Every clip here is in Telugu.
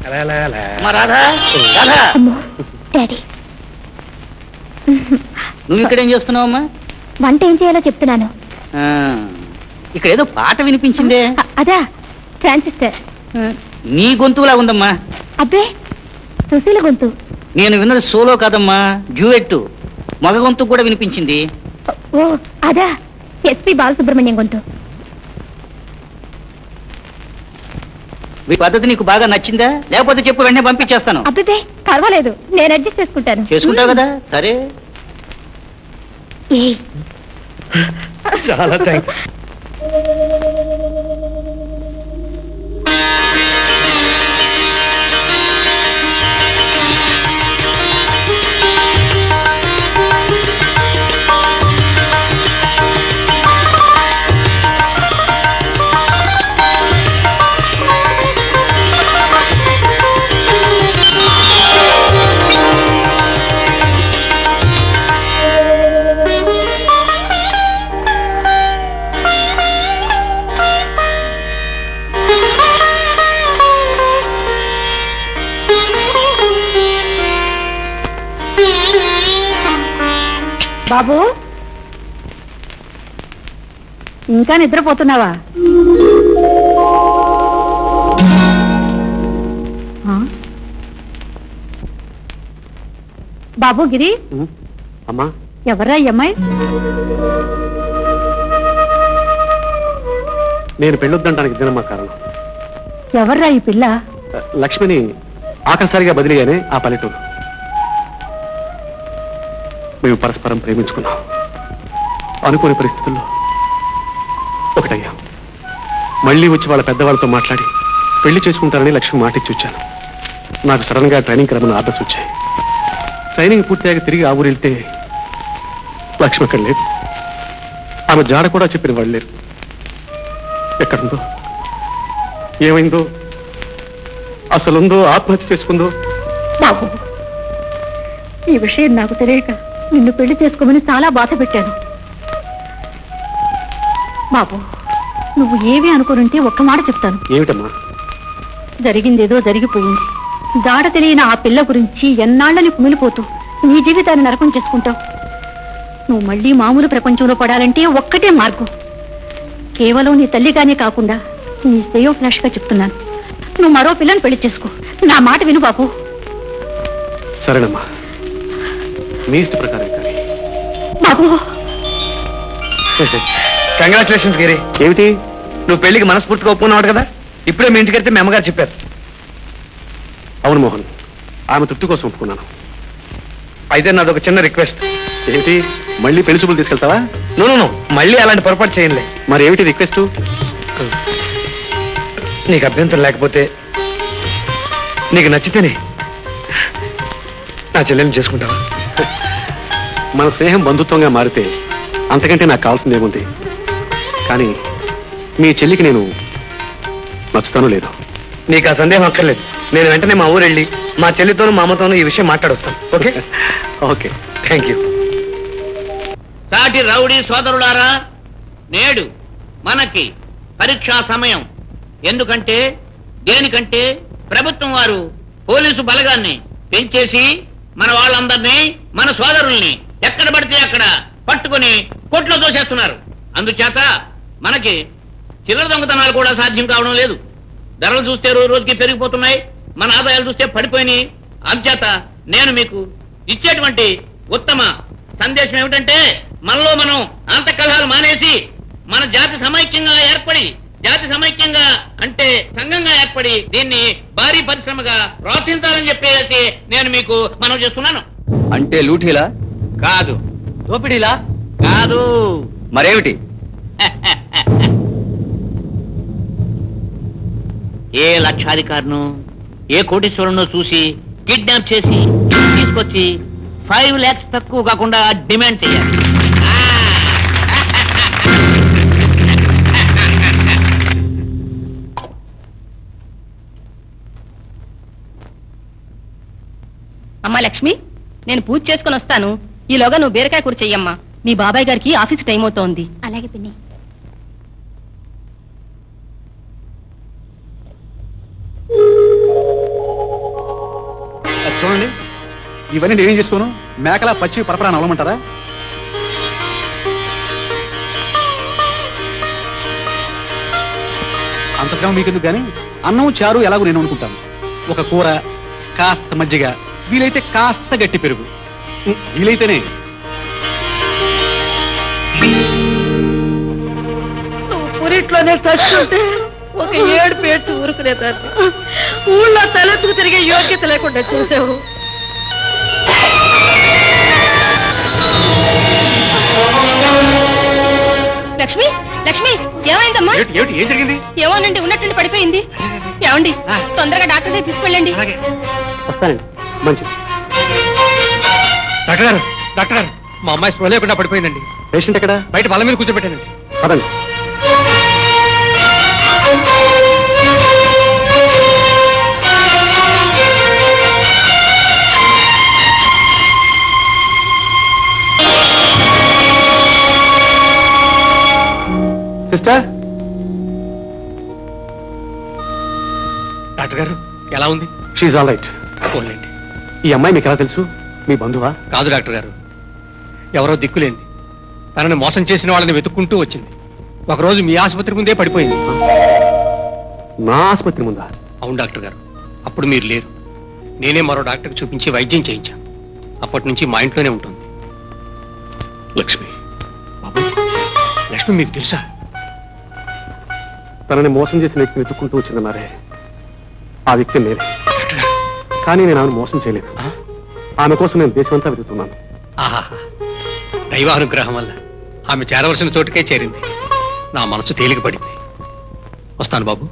రాధా రాధా నువ్వు ఇక్కడేం చేస్తున్నావమ్మా? వంట ఏం చేయాలో చెప్తున్నాను. ఇక్కడ ఏదో పాట వినిపించిందే. అదా ట్రాన్సిస్టర్. నీ గొంతులా ఉందమ్మా. అబ్బే సుశీల గొంతు. నేను విన్నది సోలో కాదమ్మా, డ్యూయెట్. మగ గొంతు కూడా వినిపించింది. ఓ అదా ఎస్పి బాలసుబ్రహ్మణ్యం గొంతు. ఈ పద్ధతి నీకు బాగా నచ్చిందా? లేకపోతే చెప్పు, వెంటనే పంపించేస్తాను. అబ్బే పర్వాలేదు, నేను అడ్జస్ట్ చేసుకుంటాను. చేసుకుంటావు కదా, సరే. చాలా థ్యాంక్స్. బాబు ఇంకా నిద్రపోతున్నావా? బాబు గిరి, అమ్మా ఎవర్రా ఈ అమ్మాయి? నేను పెళ్ళొద్దంటానికి ఇదేనమ్మా కారణం. ఎవర్రా ఈ పిల్ల? లక్ష్మిని ఆఖరిసారిగా బదిలీ అనే ఆ పల్లెటూరు. మేము పరస్పరం ప్రేమించుకున్నాం. అనుకోని పరిస్థితుల్లో ఒకటయ్యాం. మళ్ళీ వచ్చి వాళ్ళ పెద్దవాళ్ళతో మాట్లాడి పెళ్లి చేసుకుంటారని లక్ష్మి మాటిచ్చి వచ్చాను. నాకు సడన్ గా ట్రైనింగ్ రమ్మని ఆర్డర్స్ వచ్చాయి. ట్రైనింగ్ పూర్తయ్యాక తిరిగి ఆ ఊరు వెళ్తే లక్ష్మి అక్కడ లేదు. ఆమె జాడ కూడా చెప్పిన వాళ్ళు లేరు. ఎక్కడుందో, ఏమైందో, అసలుందో, ఆత్మహత్య చేసుకుందో. బాబు ఈ విషయం నాకు తెలియక నిన్ను పెళ్లి చేసుకోమని చాలా బాధ పెట్టాను. బాబు నువ్వు ఏమీ అనుకునుంటే ఒక్క మాట చెప్తాను. ఏమిటమ్మా? జరిగిందేదో జరిగిపోయింది. దాడ తెలియని ఆ పిల్ల గురించి ఎన్నాళ్ళని కుమిలిపోతూ నీ జీవితాన్ని నరకం చేసుకుంటావు. నువ్వు మళ్ళీ మామూలు ప్రపంచంలో పడాలంటే ఒక్కటే మార్గం. కేవలం నీ తల్లిగానే కాకుండా నీ శ్రేయో ఫ్లాష్ గా చెప్తున్నాను. నువ్వు మరో పిల్లని పెళ్లి చేసుకో. నా మాట విను బాబు. సరేనమ్మా, మీ ఇష్ట ప్రకారం. కానీ బాబు కంగ్రాచులేషన్స్ గిరి. ఏమిటి? నువ్వు పెళ్లికి మనస్ఫూర్తిగా ఒప్పుకున్నావు కదా. ఇప్పుడే మీ ఇంటికి వెళ్తే మీ అమ్మగారు చెప్పారు. అవును మోహన్, ఆమె తృప్తి కోసం ఒప్పుకున్నాను. అయితే నాదొక చిన్న రిక్వెస్ట్. ఏమిటి? మళ్ళీ పెళ్లి చూపులు తీసుకెళ్తావా? నో, మళ్ళీ అలాంటి పొరపాటు చేయంలే. మరి ఏమిటి రిక్వెస్ట్? నీకు అభ్యంతరం లేకపోతే, నీకు నచ్చితేనే నా చెల్లెల్ని చేసుకుంటావా? మన స్నేహం బంధుత్వంగా మారితే అంతకంటే నాకు కావాల్సింది ఏముంది? కానీ మీ చెల్లికి నేను నచ్చుతానో లేదో. నీకు ఆ సందేహం అక్కర్లేదు. నేను వెంటనే మా ఊరు వెళ్ళి మా చెల్లితోనూ మా అమ్మతోనూ ఈ విషయం మాట్లాడొస్తాను. ఓకే? Okay, thank you. సాటి రౌడీ సోదరులారా, నేడు మనకి పరీక్షా సమయం. ఎందుకంటే దేనికంటే ప్రభుత్వం వారు పోలీసు బలగాన్ని పెంచేసి మన వాళ్ళందరినీ, మన సోదరుల్ని ఎక్కడ పడితే అక్కడ పట్టుకుని కొట్లో దోసేస్తున్నారు. అందుచేత మనకి చిల్లర దొంగతనాలు కూడా సాధ్యం కావడం లేదు. ధరలు చూస్తే రోజుకి పెరిగిపోతున్నాయి, మన ఆదాయాలు చూస్తే పడిపోయినాయి. అందుచేత నేను మీకు ఇచ్చేటువంటి ఉత్తమ సందేశం ఏమిటంటే, మనలో మనం అంతఃకలహాలు మానేసి మన జాతి సమైక్యంగా ఏర్పడి, జాతి సమైక్యంగా అంటే సంఘంగా ఏర్పడి దీన్ని భారీ పరిశ్రమగా ప్రోత్సహించాలని చెప్పేసి నేను మీకు మనవి చేస్తున్నాను. అంటే లూటీలా? కాదు. దోపిడీలా? కాదు. మరేమిటి? ఏ లక్షాధికారును, ఏ కోటీశ్వరును చూసి కిడ్నాప్ చేసి తీసుకొచ్చి 5 lakhs తక్కువ కాకుండా డిమాండ్ చేయాలి. అమ్మా లక్ష్మి, నేను పూజ చేసుకుని వస్తాను. ఈలోగా నువ్వు బీరకాయ కూర చెయ్యమ్మా. మీ బాబాయ్ గారికి ఆఫీస్ టైం అవుతోంది. అలాగే పిన్ని. ఇవన్నీ నేనేం చేసుకోను? మేకలా పచ్చి పరపరాన్ని అవలమంటారా? అంత ప్రేమ మీకెందుకు కానీ అన్నం చారు ఎలాగో నేను అనుకుంటాను. ఒక కూర, కాస్త మజ్జిగ, వీలైతే కాస్త గట్టి పెరుగు, వీలైతేనే. ఊరిట్లోనే చచ్చుంటే ఒక ఏడు పేర్చి ఊరుకునేదాన్ని. ఊళ్ళో తలెత్తుకు తిరిగే యోగ్యత లేకుండా చూసావు. లక్ష్మి, లక్ష్మి, ఏమైందమ్మా? ఏం జరిగింది? ఏమోనండి, ఉన్నట్టుండి పడిపోయింది. ఏమండి, తొందరగా డాక్టర్ దగ్గర తీసుకెళ్ళండి. వస్తానండి. మంచిది. డాక్టర్ గారు, డాక్టర్ గారు, మా అమ్మాయి స్పృహ లేకుండా పడిపోయిందండి. పేషెంట్ ఎక్కడ? బయట బల్ల మీద కూర్చోబెట్టానండి. పదండి. సిస్టర్, డాక్టర్ గారు ఎలా ఉంది? She's all right. పోన్లేండి. ఈ అమ్మాయి మీకు ఎలా తెలుసు? మీ బంధువా? కాదు డాక్టర్ గారు, ఎవరో దిక్కులేంది. తనని మోసం చేసిన వాళ్ళని వెతుక్కుంటూ వచ్చింది. ఒకరోజు మీ ఆసుపత్రి ముందే పడిపోయింది. నా ఆసుపత్రి ముందా? అవును డాక్టర్ గారు, అప్పుడు మీరు లేరు. నేనే మరో డాక్టర్కి చూపించి వైద్యం చేయించాను. అప్పటి నుంచి మా ఇంట్లోనే ఉంటుంది. లక్ష్మి. బాబు, లక్ష్మి మీకు తెలుసా? తనని మోసం చేసిన వ్యక్తిని వెతుక్కుంటూ వచ్చిందన్నారే, ఆ వ్యక్తి నేనే. డాక్టర్ గారు, కానీ నేను ఆమెను మోసం చేయలేదు. ఆమె కోసం నేను దేశమంతా వెతుకుతున్నాను. ఆహా, దైవానుగ్రహం వల్ల ఆమె చేరవలసిన చోటుకే చేరింది. నా మనసు తేలిక పడింది. వస్తాను బాబు.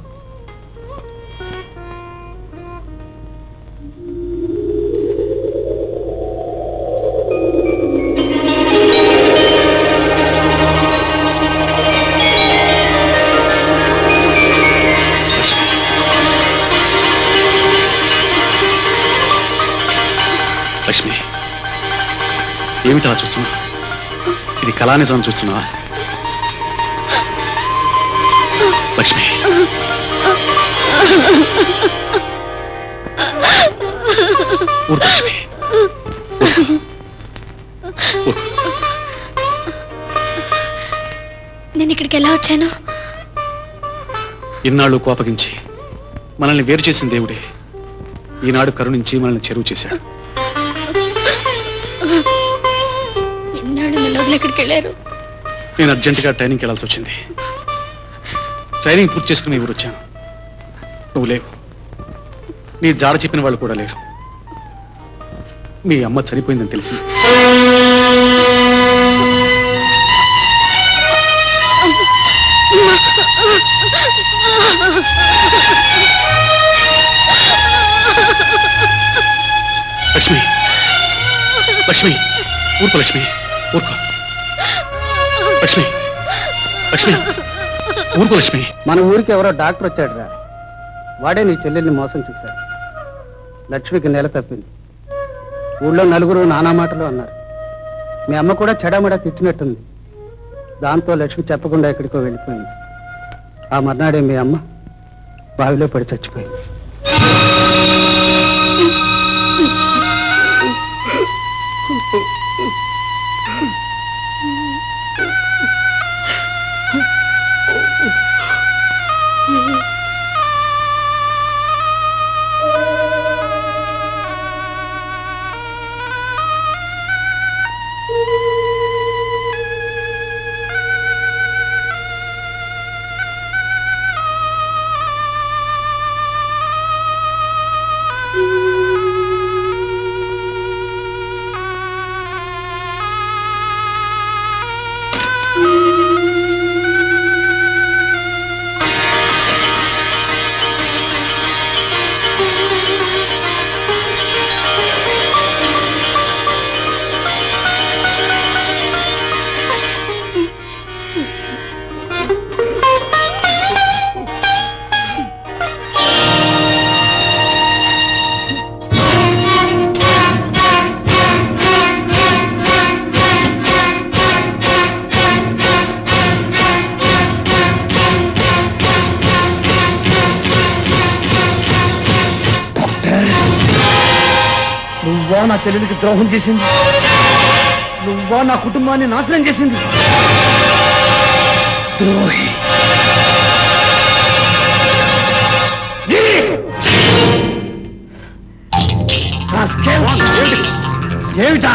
లక్ష్మి, ఏమిటలా చూస్తున్నా? ఇది కళానిజం చూస్తున్నావా? లక్ష్మి, ఊరుకో లక్ష్మి. నేను ఇక్కడికి ఎలా వచ్చాను? ఇన్నాళ్ళు కోపగించి మనల్ని వేరు చేసిన దేవుడే ఈనాడు కరుణించి మనల్ని చెరువు చేశాడు. ఎన్నాళ్ళు నన్ను ఎక్కడికి వెళ్ళారు? నేను అర్జెంటుగా ట్రైనింగ్కి వెళ్ళాల్సి వచ్చింది. ట్రైనింగ్ పూర్తి చేసుకుని ఊరు వచ్చాను. నువ్వు లేవు. నీ జాడ చెప్పిన వాళ్ళు కూడా లేరు. మీ అమ్మ చనిపోయిందని తెలిసి లక్ష్మి, లక్ష్మి, ఊరుకో లక్ష్మి, ఊరుకో లక్ష్మి, లక్ష్మి, ఊరుకో లక్ష్మి. మన ఊరికి ఎవరో డాక్టర్ వచ్చాడు రా. వాడే నీ చెల్లెల్ని మోసం చేశాడు. లక్ష్మికి నెల తప్పింది. ఊళ్ళో నలుగురు నానా మాటలు అన్నారు. మీ అమ్మ కూడా చెడామడా తిట్టినట్టుంది. దాంతో లక్ష్మి చెప్పకుండా ఎక్కడికో వెళ్ళిపోయింది. ఆ మర్నాడే మీ అమ్మ బావిలో పడి చచ్చిపోయింది. నువ్వా నా చెల్లెలికి ద్రోహం చేసింది? నువ్వా నా కుటుంబాన్ని నాశనం చేసింది? ద్రోహి! ఏమిటా?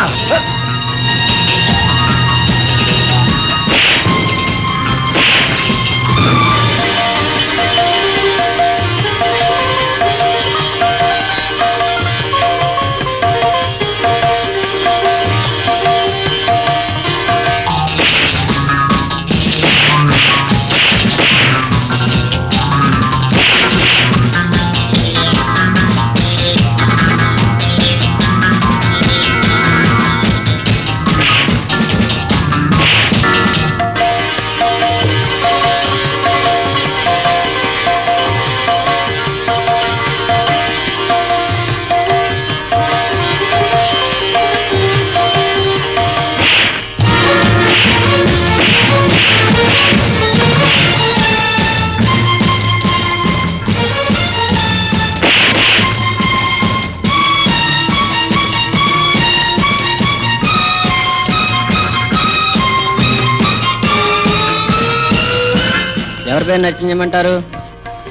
ఎవరి పేరు నచ్చించమంటారు?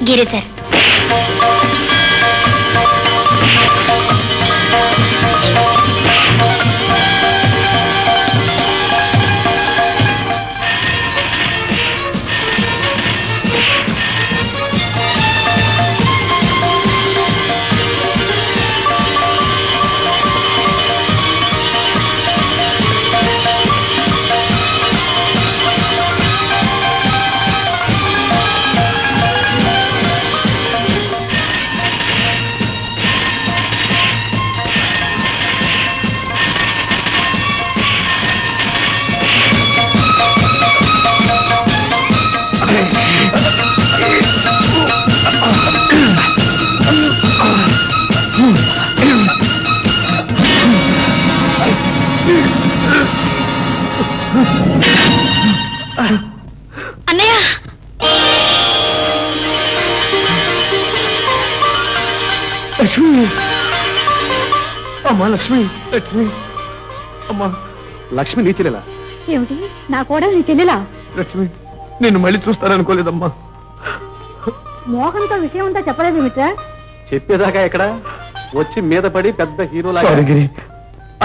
గిరిధర్. అన్నయ్య, లక్ష్మి! అమ్మా లక్ష్మి! లక్ష్మి! అమ్మా లక్ష్మి నీ చెల్లెలా? ఏమిటి నా కూడా నీ చెల్లెలా? లక్ష్మి నిన్ను మళ్ళీ చూస్తాననుకోలేదమ్మా. మోహన్తో విషయం అంతా చెప్పలేదు మిత్ర. చెప్పేదాకా ఎక్కడ వచ్చి మీద పడి పెద్ద హీరోలా.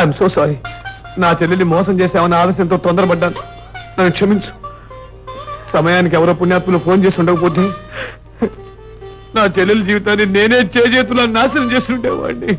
I'm so sorry. నా చెల్లెల్ని మోసం చేసామని ఆలస్యంతో తొందరపడ్డాను. నన్ను క్షమించు. సమయానికి ఎవరో పుణ్యాత్ములు ఫోన్ చేసి ఉండకపోతే నా చెల్లెల జీవితాన్ని నేనే చేతులా నాశనం చేసి ఉండేవాడిని.